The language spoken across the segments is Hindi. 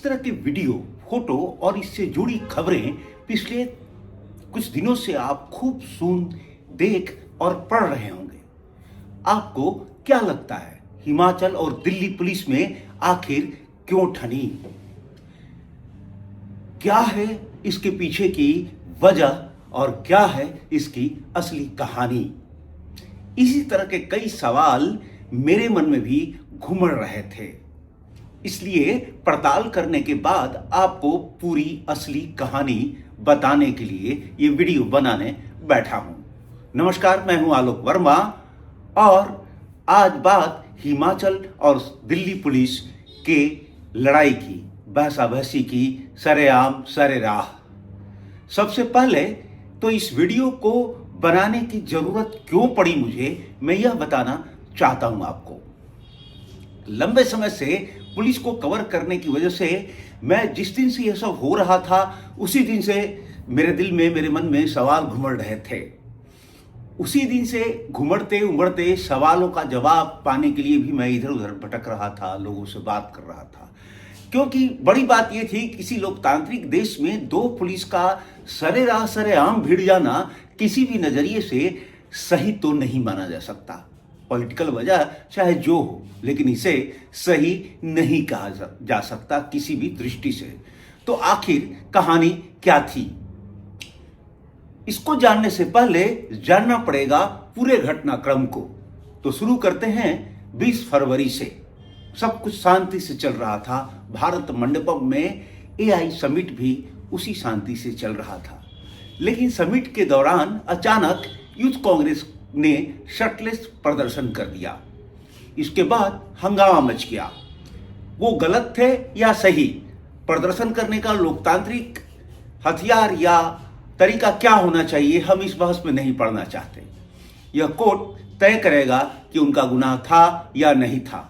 इस तरह के वीडियो, फोटो और इससे जुड़ी खबरें पिछले कुछ दिनों से आप खूब सुन, देख और पढ़ रहे होंगे। आपको क्या लगता है, हिमाचल और दिल्ली पुलिस में आखिर क्यों ठनी? क्या है इसके पीछे की वजह और क्या है इसकी असली कहानी? इसी तरह के कई सवाल मेरे मन में भी घूम रहे थे। इसलिए पड़ताल करने के बाद आपको पूरी असली कहानी बताने के लिए ये वीडियो बनाने बैठा हूं। नमस्कार, मैं हूं आलोक वर्मा और आज बात हिमाचल और दिल्ली पुलिस के लड़ाई की, बहसा-बहसी की, सरेआम सरेराह। सबसे पहले तो इस वीडियो को बनाने की जरूरत क्यों पड़ी मुझे, मैं यह बताना चाहता हूं आपको। लंबे समय से पुलिस को कवर करने की वजह से मैं जिस दिन से यह सब हो रहा था उसी दिन से मेरे दिल में, मेरे मन में सवाल घुमड़ रहे थे। उसी दिन से घुमड़ते उमड़ते सवालों का जवाब पाने के लिए भी मैं इधर उधर भटक रहा था, लोगों से बात कर रहा था। क्योंकि बड़ी बात यह थी, किसी लोकतांत्रिक देश में दो पुलिस का सरेराह सरेआम भिड़ जाना किसी भी नजरिए से सही तो नहीं माना जा सकता। पॉलिटिकल वजह चाहे जो हो, लेकिन इसे सही नहीं कहा जा सकता किसी भी दृष्टि से। तो आखिर कहानी क्या थी, इसको जानने से पहले जानना पड़ेगा पूरे घटनाक्रम को। तो शुरू करते हैं 20 फरवरी से। सब कुछ शांति से चल रहा था। भारत मंडपम में एआई समिट भी उसी शांति से चल रहा था। लेकिन समिट के दौरान अचानक यूथ कांग्रेस ने शर्टलेस प्रदर्शन कर दिया। इसके बाद हंगामा मच गया। वो गलत थे या सही? प्रदर्शन करने का लोकतांत्रिक हथियार या तरीका क्या होना चाहिए, हम इस बहस में नहीं पड़ना चाहते। यह कोर्ट तय करेगा कि उनका गुनाह था या नहीं था।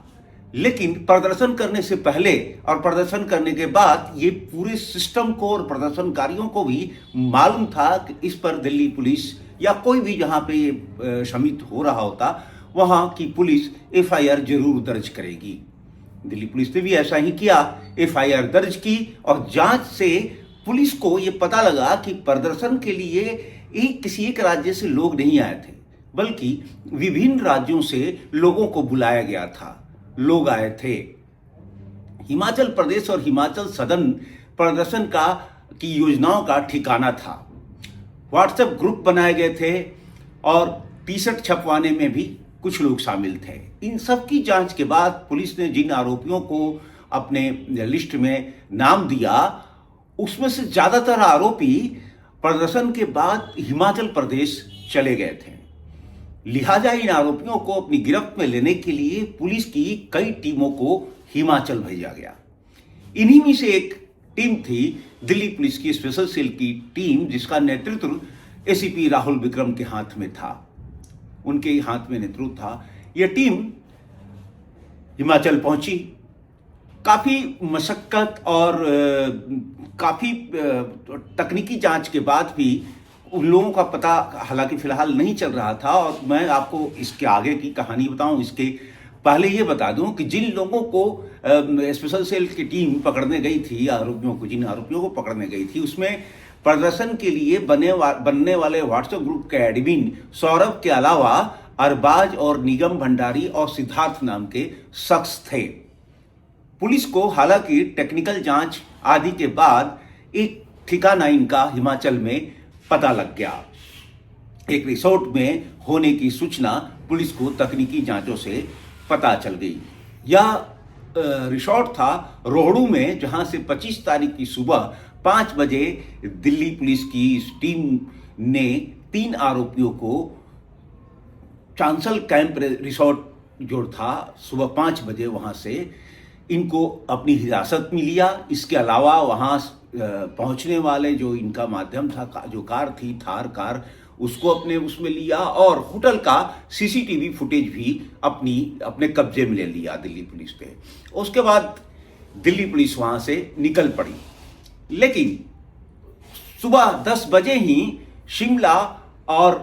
लेकिन प्रदर्शन करने से पहले और प्रदर्शन करने के बाद ये पूरे सिस्टम को और प्रदर्शनकारियों को भी मालूम था कि इस पर दिल्ली पुलिस या कोई भी जहां पे ये समिट हो रहा होता वहां की पुलिस एफआईआर जरूर दर्ज करेगी। दिल्ली पुलिस ने भी ऐसा ही किया, एफआईआर दर्ज की और जांच से पुलिस को ये पता लगा कि प्रदर्शन के लिए किसी एक राज्य से लोग नहीं आए थे, बल्कि विभिन्न राज्यों से लोगों को बुलाया गया था। लोग आए थे। हिमाचल प्रदेश और हिमाचल सदन प्रदर्शन की योजनाओं का ठिकाना था। व्हाट्सएप ग्रुप बनाए गए थे और टी शर्ट छपवाने में भी कुछ लोग शामिल थे। इन सब की जांच के बाद पुलिस ने जिन आरोपियों को अपने लिस्ट में नाम दिया, उसमें से ज्यादातर आरोपी प्रदर्शन के बाद हिमाचल प्रदेश चले गए थे। लिहाजा इन आरोपियों को अपनी गिरफ्त में लेने के लिए पुलिस की कई टीमों को हिमाचल भेजा गया। इन्हीं में से एक टीम थी दिल्ली पुलिस की स्पेशल सेल की टीम, जिसका नेतृत्व एसीपी राहुल विक्रम के हाथ में था। उनके हाथ में नेतृत्व था। यह टीम हिमाचल पहुंची। काफी मशक्कत और काफी तकनीकी जांच के बाद भी उन लोगों का पता हालांकि फिलहाल नहीं चल रहा था। और मैं आपको इसके आगे की कहानी बताऊं, इसके पहले ये बता दूं कि जिन लोगों को स्पेशल सेल की टीम पकड़ने गई थी, जिन आरोपियों को पकड़ने गई थी, उसमें प्रदर्शन के लिए बनने वाले व्हाट्सएप ग्रुप के एडमिन सौरभ के अलावा अरबाज और निगम भंडारी और सिद्धार्थ नाम के शख्स थे। पुलिस को हालांकि टेक्निकल जांच आदि के बाद एक ठिकाना इनका हिमाचल में पता लग गया। एक रिसोर्ट में होने की सूचना पुलिस को तकनीकी जांचों से पता चल गई। यह रिसोर्ट था रोहड़ू में, जहां से 25 तारीख की सुबह 5 बजे दिल्ली पुलिस की इस टीम ने 3 आरोपियों को चांसल कैंप रिसोर्ट जो था, सुबह 5 बजे वहां से इनको अपनी हिरासत में लिया। इसके अलावा वहां पहुंचने वाले जो इनका माध्यम था, जो कार थी, थार कार, उसको उसमें लिया और होटल का सीसीटीवी फुटेज भी अपने कब्जे में ले लिया दिल्ली पुलिस ने। उसके बाद दिल्ली पुलिस वहां से निकल पड़ी। लेकिन सुबह 10 बजे ही शिमला और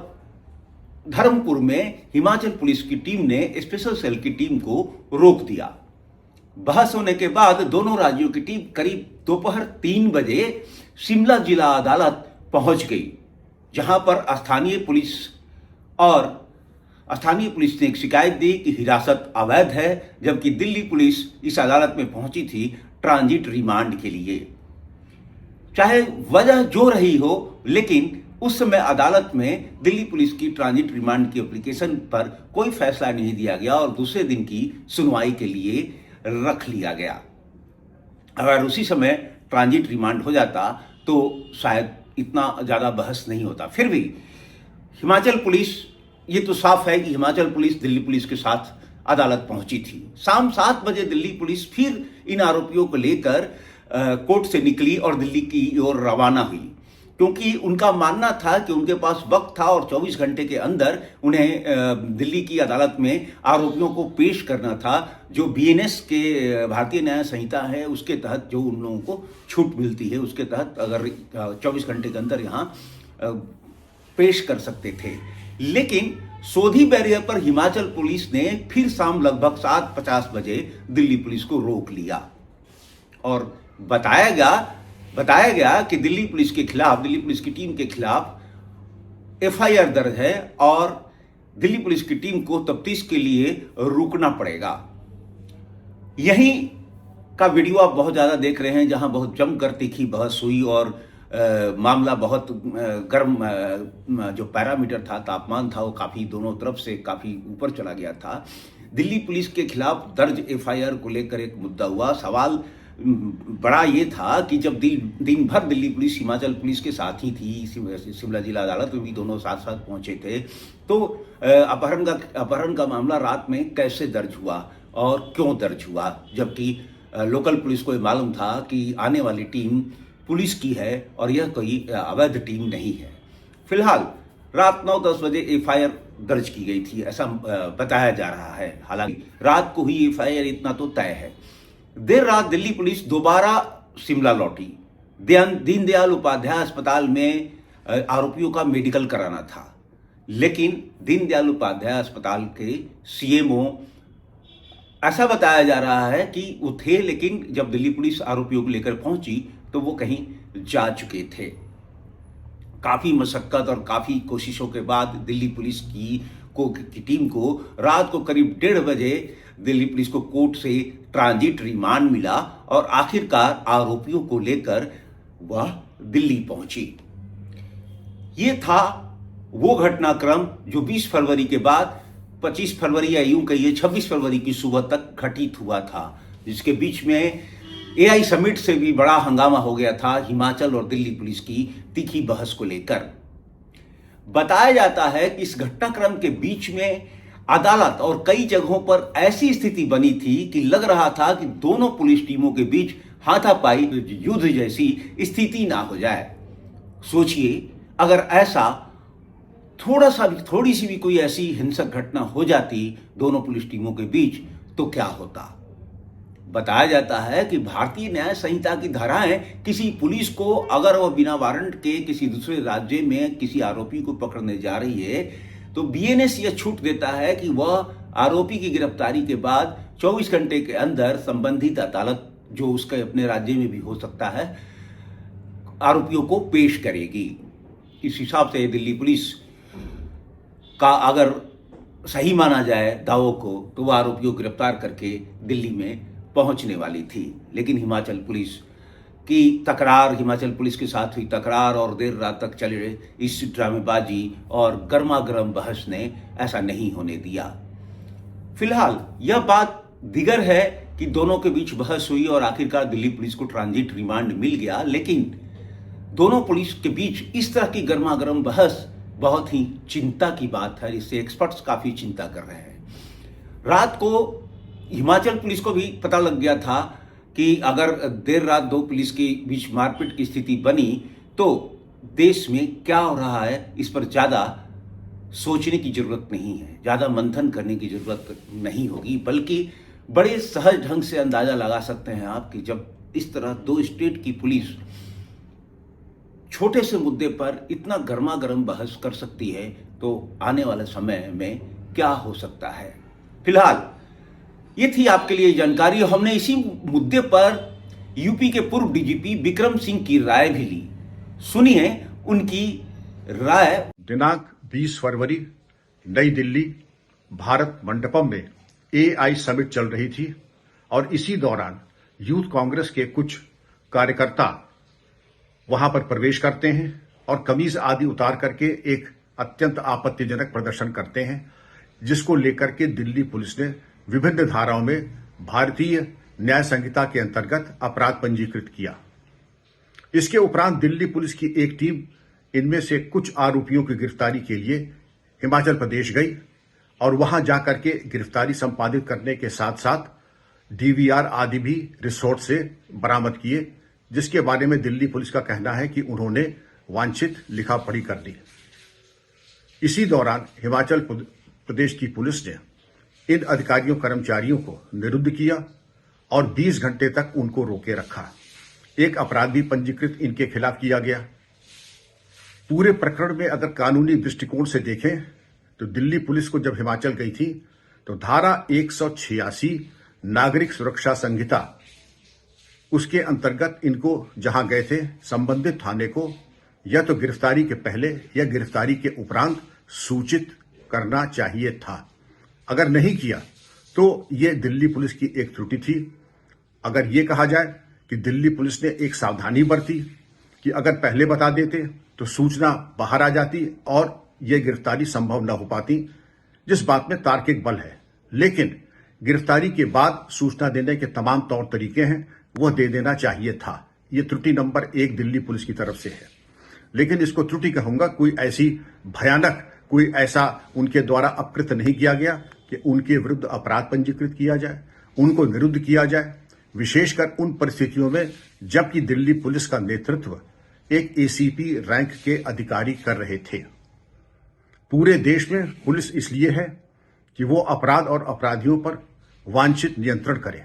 धर्मपुर में हिमाचल पुलिस की टीम ने स्पेशल सेल की टीम को रोक दिया। बहस होने के बाद दोनों राज्यों की टीम करीब दोपहर 3 बजे शिमला जिला अदालत पहुंच गई, जहां पर स्थानीय पुलिस ने एक शिकायत दी कि हिरासत अवैध है, जबकि दिल्ली पुलिस इस अदालत में पहुंची थी ट्रांजिट रिमांड के लिए। चाहे वजह जो रही हो, लेकिन उस समय अदालत में दिल्ली पुलिस की ट्रांजिट रिमांड की एप्लीकेशन पर कोई फैसला नहीं दिया गया और दूसरे दिन की सुनवाई के लिए रख लिया गया। अगर उसी समय ट्रांजिट रिमांड हो जाता तो शायद इतना ज़्यादा बहस नहीं होता। फिर भी हिमाचल पुलिस, ये तो साफ है कि हिमाचल पुलिस दिल्ली पुलिस के साथ अदालत पहुंची थी। शाम 7 बजे दिल्ली पुलिस फिर इन आरोपियों को लेकर कोर्ट से निकली और दिल्ली की ओर रवाना हुई, क्योंकि उनका मानना था कि उनके पास वक्त था और 24 घंटे के अंदर उन्हें दिल्ली की अदालत में आरोपियों को पेश करना था। जो बीएनएस के भारतीय न्याय संहिता है उसके तहत जो उन लोगों को छूट मिलती है, उसके तहत अगर 24 घंटे के अंदर यहाँ पेश कर सकते थे। लेकिन सोधी बैरियर पर हिमाचल पुलिस ने फिर शाम लगभग 7:50 बजे दिल्ली पुलिस को रोक लिया और बताया गया कि दिल्ली पुलिस की टीम के खिलाफ एफआईआर दर्ज है और दिल्ली पुलिस की टीम को तफ्तीश के लिए रुकना पड़ेगा। यहीं का वीडियो आप बहुत ज्यादा देख रहे हैं, जहां बहुत जमकर तीखी बहस हुई और मामला बहुत गर्म, जो पैरामीटर था, तापमान था, वो काफी दोनों तरफ से काफी ऊपर चला गया था। दिल्ली पुलिस के खिलाफ दर्ज एफआईआर को लेकर एक मुद्दा हुआ। सवाल बड़ा ये था कि जब दिन भर दिल्ली पुलिस हिमाचल पुलिस के साथ ही थी, शिमला जिला अदालत में भी दोनों साथ साथ पहुंचे थे, तो अपहरण का मामला रात में कैसे दर्ज हुआ और क्यों दर्ज हुआ, जबकि लोकल पुलिस को ये मालूम था कि आने वाली टीम पुलिस की है और यह कोई अवैध टीम नहीं है। फिलहाल रात 9-10 बजे एफआईआर दर्ज की गई थी, ऐसा बताया जा रहा है। हालांकि रात को ही एफआईआर, इतना तो तय है। देर रात दिल्ली पुलिस दोबारा शिमला लौटी। दीनदयाल उपाध्याय अस्पताल में आरोपियों का मेडिकल कराना था, लेकिन दीनदयाल उपाध्याय अस्पताल के सीएमओ, ऐसा बताया जा रहा है कि वो थे, लेकिन जब दिल्ली पुलिस आरोपियों को लेकर पहुंची तो वो कहीं जा चुके थे। काफी मशक्कत और काफी कोशिशों के बाद दिल्ली पुलिस की टीम को रात को करीब 1:30 बजे दिल्ली पुलिस को कोर्ट से ट्रांजिट रिमांड मिला और आखिरकार आरोपियों को लेकर वह दिल्ली पहुंची। ये था वो घटनाक्रम जो 20 फरवरी के बाद 25 फरवरी या यूं कहिए 26 फरवरी की सुबह तक घटित हुआ था, जिसके बीच में एआई समिट से भी बड़ा हंगामा हो गया था हिमाचल और दिल्ली पुलिस की तीखी बहस को लेकर। बताया जाता है कि इस घटनाक्रम के बीच में अदालत और कई जगहों पर ऐसी स्थिति बनी थी कि लग रहा था कि दोनों पुलिस टीमों के बीच हाथापाई युद्ध जैसी स्थिति ना हो जाए। सोचिए, अगर ऐसा थोड़ी सी भी कोई ऐसी हिंसक घटना हो जाती दोनों पुलिस टीमों के बीच तो क्या होता। बताया जाता है कि भारतीय न्याय संहिता की धाराएं किसी पुलिस को, अगर वह बिना वारंट के किसी दूसरे राज्य में किसी आरोपी को पकड़ने जा रही है, तो बीएनएस यह छूट देता है कि वह आरोपी की गिरफ्तारी के बाद 24 घंटे के अंदर संबंधित अदालत, जो उसके अपने राज्य में भी हो सकता है, आरोपियों को पेश करेगी। इस हिसाब से दिल्ली पुलिस का अगर सही माना जाए दावों को, तो वह आरोपियों को गिरफ्तार करके दिल्ली में पहुंचने वाली थी। लेकिन हिमाचल पुलिस के साथ हुई तकरार और देर रात तक चले इस ड्रामेबाजी और गर्मा गर्म बहस ने ऐसा नहीं होने दिया। फिलहाल यह बात दिगर है कि दोनों के बीच बहस हुई और आखिरकार दिल्ली पुलिस को ट्रांजिट रिमांड मिल गया, लेकिन दोनों पुलिस के बीच इस तरह की गर्मा गर्म बहस बहुत ही चिंता की बात है। इससे एक्सपर्ट्स काफी चिंता कर रहे हैं। रात को हिमाचल पुलिस को भी पता लग गया था कि अगर देर रात दो पुलिस के बीच मारपीट की स्थिति बनी तो देश में क्या हो रहा है, इस पर ज्यादा सोचने की जरूरत नहीं है, ज्यादा मंथन करने की जरूरत नहीं होगी, बल्कि बड़े सहज ढंग से अंदाजा लगा सकते हैं आप कि जब इस तरह दो स्टेट की पुलिस छोटे से मुद्दे पर इतना गर्मा गर्म बहस कर सकती है, तो आने वाले समय में क्या हो सकता है। फिलहाल ये थी आपके लिए जानकारी। हमने इसी मुद्दे पर यूपी के पूर्व डीजीपी विक्रम सिंह की राय भी ली। सुनिए उनकी राय। दिनांक 20 फरवरी नई दिल्ली भारत मंडपम में एआई समिट चल रही थी और इसी दौरान यूथ कांग्रेस के कुछ कार्यकर्ता वहां पर प्रवेश करते हैं और कमीज आदि उतार करके एक अत्यंत आपत्तिजनक प्रदर्शन करते हैं, जिसको लेकर के दिल्ली पुलिस ने विभिन्न धाराओं में भारतीय न्याय संहिता के अंतर्गत अपराध पंजीकृत किया। इसके उपरांत दिल्ली पुलिस की एक टीम इनमें से कुछ आरोपियों की गिरफ्तारी के लिए हिमाचल प्रदेश गई और वहां जाकर के गिरफ्तारी संपादित करने के साथ साथ डीवीआर आदि भी रिसोर्ट से बरामद किए, जिसके बारे में दिल्ली पुलिस का कहना है कि उन्होंने वांछित लिखा पढ़ी कर ली। इसी दौरान हिमाचल प्रदेश की पुलिस ने इन अधिकारियों कर्मचारियों को निरुद्ध किया और 20 घंटे तक उनको रोके रखा। एक अपराध भी पंजीकृत इनके खिलाफ किया गया। पूरे प्रकरण में अगर कानूनी दृष्टिकोण से देखें तो दिल्ली पुलिस को जब हिमाचल गई थी तो धारा 186 नागरिक सुरक्षा संहिता उसके अंतर्गत इनको जहां गए थे संबंधित थाने को या तो गिरफ्तारी के पहले या गिरफ्तारी के उपरांत सूचित करना चाहिए था। अगर नहीं किया तो ये दिल्ली पुलिस की एक त्रुटि थी। अगर ये कहा जाए कि दिल्ली पुलिस ने एक सावधानी बरती कि अगर पहले बता देते तो सूचना बाहर आ जाती और यह गिरफ्तारी संभव न हो पाती, जिस बात में तार्किक बल है। लेकिन गिरफ्तारी के बाद सूचना देने के तमाम तौर तरीके हैं, वह दे देना चाहिए था। यह त्रुटि नंबर 1 दिल्ली पुलिस की तरफ से है। लेकिन इसको त्रुटि कहूंगा, कोई ऐसी भयानक, कोई ऐसा उनके द्वारा अपकृत नहीं किया गया कि उनके विरुद्ध अपराध पंजीकृत किया जाए, उनको निरुद्ध किया जाए, विशेषकर उन परिस्थितियों में जबकि दिल्ली पुलिस का नेतृत्व एक एसीपी रैंक के अधिकारी कर रहे थे। पूरे देश में पुलिस इसलिए है कि वो अपराध और अपराधियों पर वांछित नियंत्रण करे।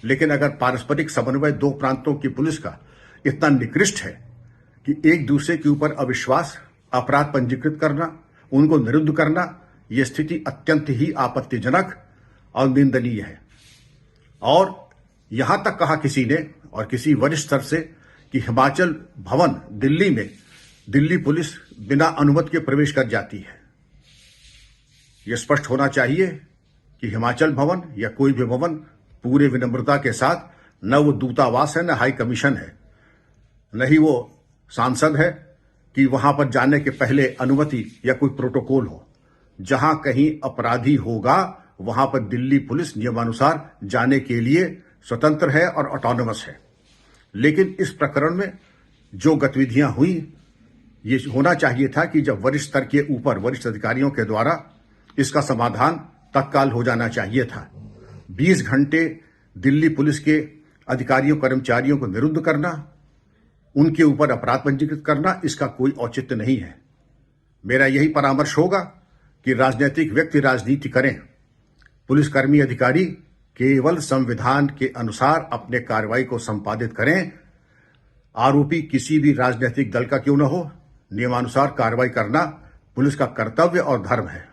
लेकिन अगर पारस्परिक समन्वय दो प्रांतों की पुलिस का इतना निकृष्ट है कि एक दूसरे के ऊपर अविश्वास, अपराध पंजीकृत करना, उनको निरुद्ध करना, यह स्थिति अत्यंत ही आपत्तिजनक और निंदनीय है। और यहां तक कहा किसी ने और किसी वरिष्ठ स्तर से कि हिमाचल भवन दिल्ली में दिल्ली पुलिस बिना अनुमति के प्रवेश कर जाती है। यह स्पष्ट होना चाहिए कि हिमाचल भवन या कोई भी भवन पूरे विनम्रता के साथ न वो दूतावास है, न हाई कमीशन है, न ही वो सांसद है कि वहां पर जाने के पहले अनुमति या कोई प्रोटोकॉल हो। जहां कहीं अपराधी होगा वहां पर दिल्ली पुलिस नियमानुसार जाने के लिए स्वतंत्र है और ऑटोनोमस है। लेकिन इस प्रकरण में जो गतिविधियां हुई, ये होना चाहिए था कि जब वरिष्ठ स्तर के ऊपर वरिष्ठ अधिकारियों के द्वारा इसका समाधान तत्काल हो जाना चाहिए था। 20 घंटे दिल्ली पुलिस के अधिकारियों कर्मचारियों को निरुद्ध करना, उनके ऊपर अपराध पंजीकृत करना, इसका कोई औचित्य नहीं है। मेरा यही परामर्श होगा कि राजनीतिक व्यक्ति राजनीति करें, पुलिसकर्मी अधिकारी केवल संविधान के अनुसार अपने कार्रवाई को संपादित करें। आरोपी किसी भी राजनीतिक दल का क्यों न हो, नियमानुसार कार्रवाई करना पुलिस का कर्तव्य और धर्म है।